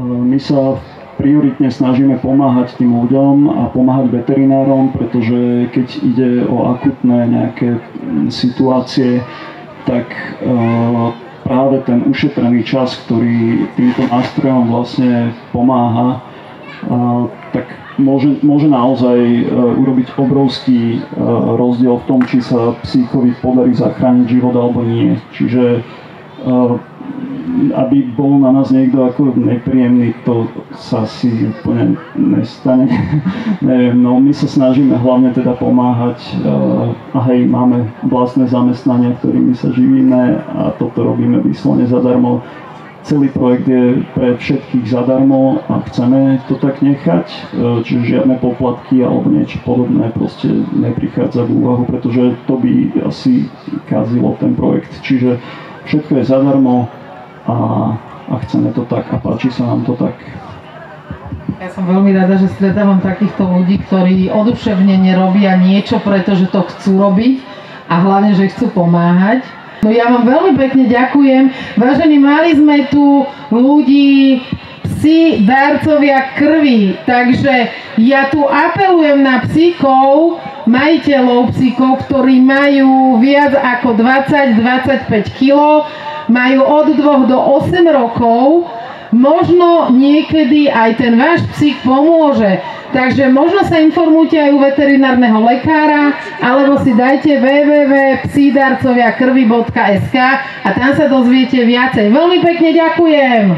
My sa prioritne snažíme pomáhať tým ľuďom a pomáhať veterinárom, pretože keď ide o akutné nejaké situácie, tak práve ten ušetrený čas, ktorý týmto nástrojom vlastne pomáha, tak môže naozaj urobiť obrovský rozdiel v tom, či sa psíkovi podarí zachrániť život alebo nie. Čiže aby bol na nás niekto ako nepríjemný, to sa si úplne nestane. Neviem, no my sa snažíme hlavne teda pomáhať a hej, máme vlastné zamestnania, ktorými sa živíme a toto robíme vyslovene zadarmo. Celý projekt je pre všetkých zadarmo a chceme to tak nechať, čiže žiadne poplatky alebo niečo podobné proste neprichádza v úvahu, pretože to by asi kazilo ten projekt. Čiže všetko je zadarmo a chceme to tak a páči sa nám to tak. Ja som veľmi rada, že stretávam takýchto ľudí, ktorí oduševnene robia niečo, pretože to chcú robiť a hlavne, že chcú pomáhať. No ja vám veľmi pekne ďakujem. Vážení, mali sme tu ľudí, psi, darcovia krvi, takže ja tu apelujem na psíkov, majiteľov psíkov, ktorí majú viac ako 20-25 kg, majú od 2 do 8 rokov, možno niekedy aj ten váš psík pomôže. Takže možno sa informujte aj u veterinárneho lekára, alebo si dajte www.psidarcoviakrvi.sk a tam sa dozviete viacej. Veľmi pekne ďakujem!